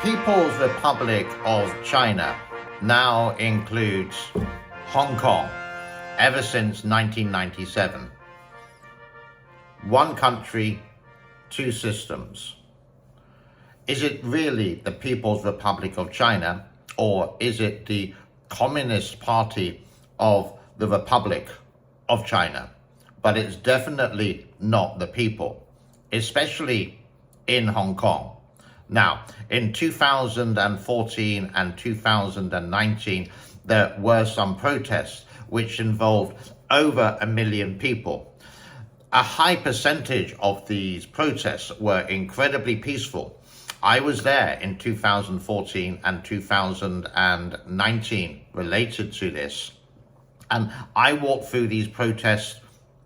People's Republic of China now includes Hong Kong ever since 1997. One country, two systems. Is it really the People's Republic of China, or is it the Communist Party of the Republic of China? But it's definitely not the people, especially in Hong Kong. Now, in 2014 and 2019, there were some protests which involved over 1 million people. A high percentage of these protests were incredibly peaceful. I was there in 2014 and 2019 related to this, and I walked through these protests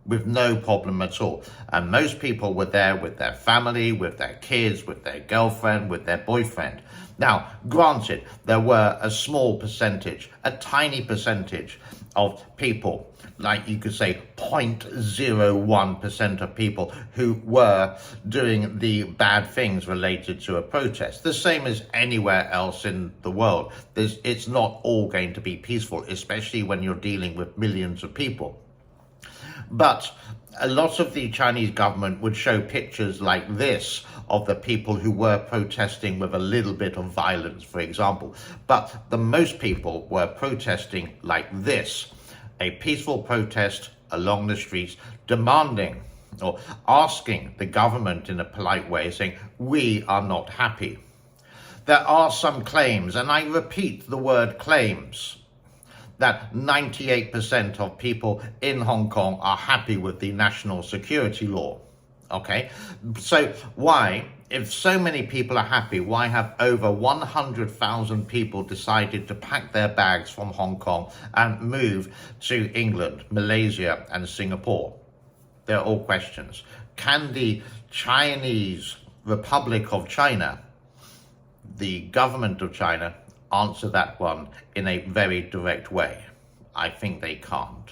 with no problem at all. And most people were there with their family, with their kids, with their girlfriend, with their boyfriend. Now, granted, there were a small percentage, a tiny percentage of people, like you could say 0.01% of people who were doing the bad things related to a protest. The same as anywhere else in the world. It's not all going to be peaceful, especially when you're dealing with millions of people. But a lot of the Chinese government would show pictures like this of the people who were protesting with a little bit of violence, for example. But the most people were protesting like this, a peaceful protest along the streets, demanding or asking the government in a polite way, saying, we are not happy. There are some claims, and I repeat the word claims, that 98% of people in Hong Kong are happy with the national security law. Okay, so why, if so many people are happy, why have over 100,000 people decided to pack their bags from Hong Kong and move to England, Malaysia, and Singapore? They're all questions. Can the Chinese Republic of China, the government of China, answer that one in a very direct way? I think they can't.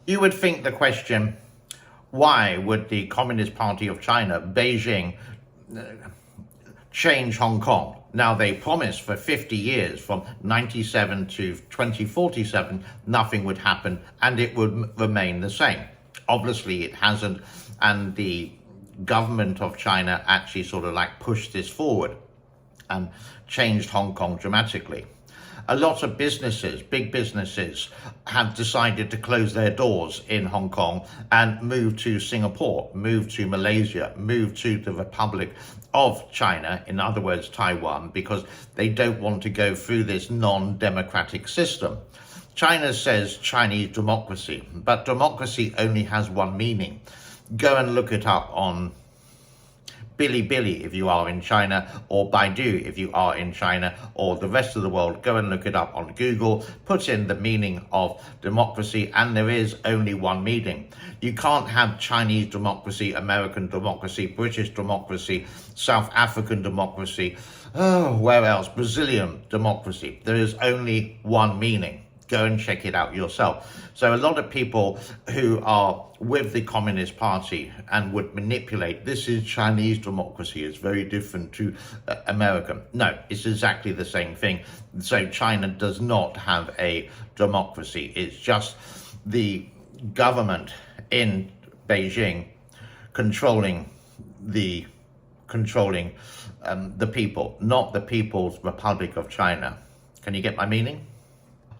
You would think the question, why would the Communist Party of China, Beijing, change Hong Kong? Now, they promised for 50 years, from 97 to 2047, nothing would happen and it would remain the same. Obviously, it hasn't, and the government of China actually sort of like pushed this forward and changed Hong Kong dramatically. A lot of businesses, big businesses, have decided to close their doors in Hong Kong and move to Singapore, move to Malaysia, move to the Republic of China, in other words, Taiwan, because they don't want to go through this non-democratic system. China says Chinese democracy, but democracy only has one meaning. Go and look it up on Bilibili if you are in China, or Baidu if you are in China, or the rest of the world. Go and look it up on Google, put in the meaning of democracy, and there is only one meaning. You can't have Chinese democracy, American democracy, British democracy, South African democracy, where else? Brazilian democracy. There is only one meaning. Go and check it out yourself. So a lot of people who are with the Communist Party and would manipulate, this is Chinese democracy, it's very different to American. No, it's exactly the same thing. So China does not have a democracy. It's just the government in Beijing controlling the people, not the People's Republic of China. Can you get my meaning?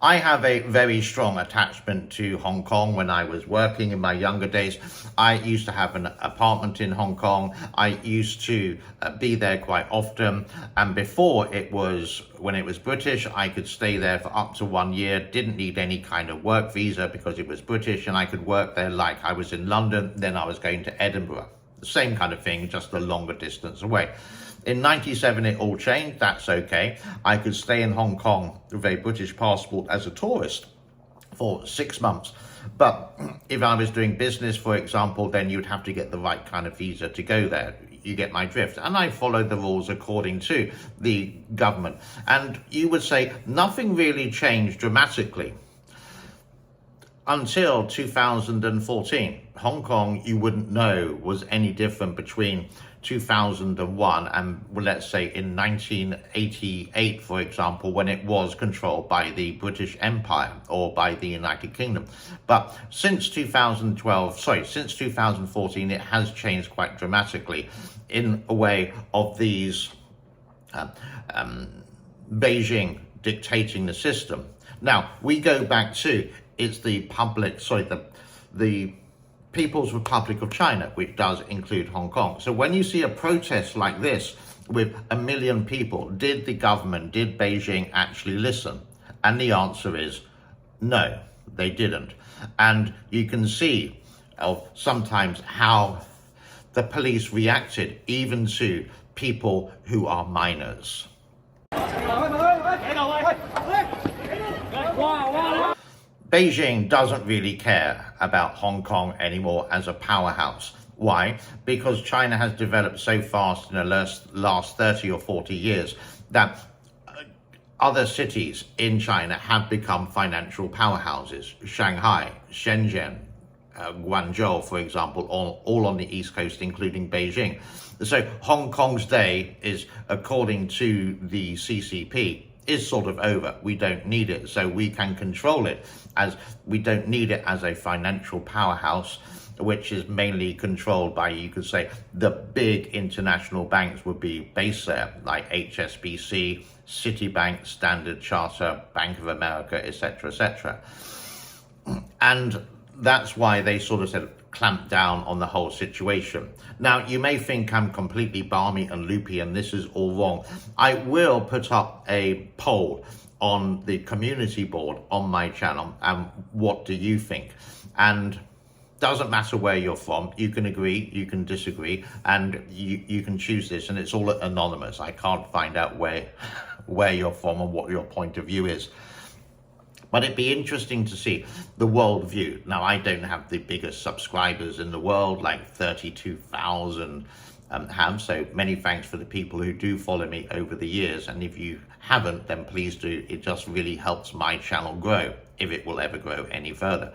I have a very strong attachment to Hong Kong. When I was working in my younger days, I used to have an apartment in Hong Kong. I used to be there quite often. And before when it was British, I could stay there for up to 1 year, didn't need any kind of work visa because it was British, and I could work there like I was in London, then I was going to Edinburgh. The same kind of thing, just a longer distance away. In 97, it all changed. That's okay. I could stay in Hong Kong with a British passport as a tourist for 6 months. But if I was doing business, for example, then you'd have to get the right kind of visa to go there. You get my drift. And I followed the rules according to the government. And you would say nothing really changed dramatically until 2014. Hong Kong, you wouldn't know was any different between 2001 and, well, let's say in 1988, for example, when it was controlled by the British Empire or by the United Kingdom. But since 2014, it has changed quite dramatically in a way of these Beijing dictating the system. Now, we go back to, it's the People's Republic of China, which does include Hong Kong. So when you see a protest like this with 1 million people, did the government, did Beijing actually listen? And the answer is no, they didn't. And you can see sometimes how the police reacted even to people who are minors. Beijing doesn't really care about Hong Kong anymore as a powerhouse. Why? Because China has developed so fast in the last 30 or 40 years that other cities in China have become financial powerhouses. Shanghai, Shenzhen, Guangzhou, for example, all on the East Coast, including Beijing. So Hong Kong's day is, according to the CCP, is sort of over. We don't need it, so we can control it, as we don't need it as a financial powerhouse, which is mainly controlled by, you could say, the big international banks would be based there, like HSBC, Citibank, Standard Chartered, Bank of America, etc., etc. And that's why they sort of said clamp down on the whole situation. Now, you may think I'm completely balmy and loopy and this is all wrong. I will put up a poll on the community board on my channel, and what do you think? And doesn't matter where you're from, you can agree, you can disagree, and you can choose this, and it's all anonymous. I can't find out where you're from and what your point of view is. But it'd be interesting to see the world view. Now, I don't have the biggest subscribers in the world, like 32,000 have, so many thanks for the people who do follow me over the years. And if you haven't, then please do. It just really helps my channel grow, if it will ever grow any further.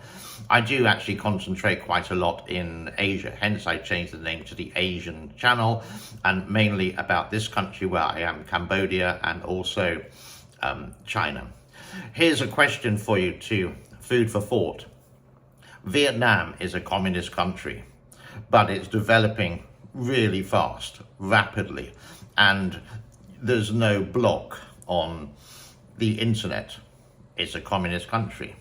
I do actually concentrate quite a lot in Asia, hence I changed the name to the Asian channel, and mainly about this country where I am, Cambodia, and also China. Here's a question for you too, food for thought. Vietnam is a communist country, but it's developing really fast, rapidly, and there's no block on the internet. It's a communist country.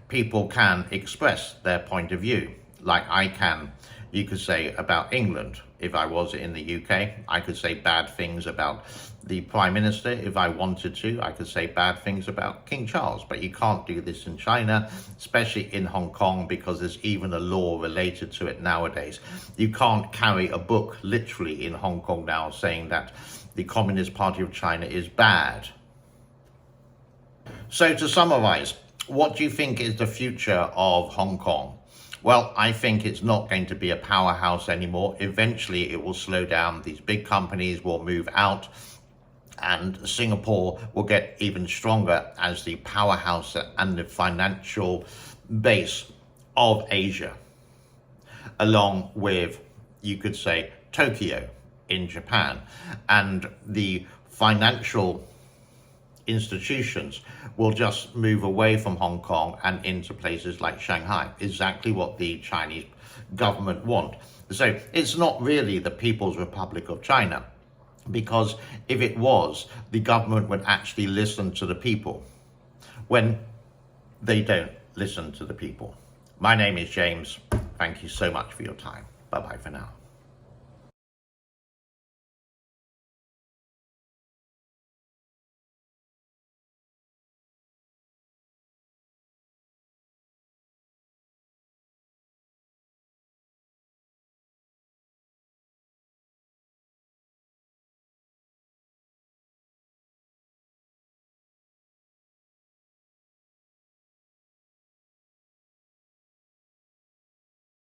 People can express their point of view, like I can, you could say, about England. If I was in the UK, I could say bad things about the Prime Minister. If I wanted to, I could say bad things about King Charles. But you can't do this in China, especially in Hong Kong, because there's even a law related to it nowadays. You can't carry a book literally in Hong Kong now saying that the Communist Party of China is bad. So to summarize, what do you think is the future of Hong Kong? Well, I think it's not going to be a powerhouse anymore. Eventually, it will slow down. These big companies will move out, and Singapore will get even stronger as the powerhouse and the financial base of Asia, along with, you could say, Tokyo in Japan. And the financial institutions will just move away from Hong Kong and into places like Shanghai, exactly what the Chinese government want. So it's not really the People's Republic of China, because if it was, the government would actually listen to the people, when they don't listen to the people. My name is James. Thank you so much for your time. Bye-bye for now.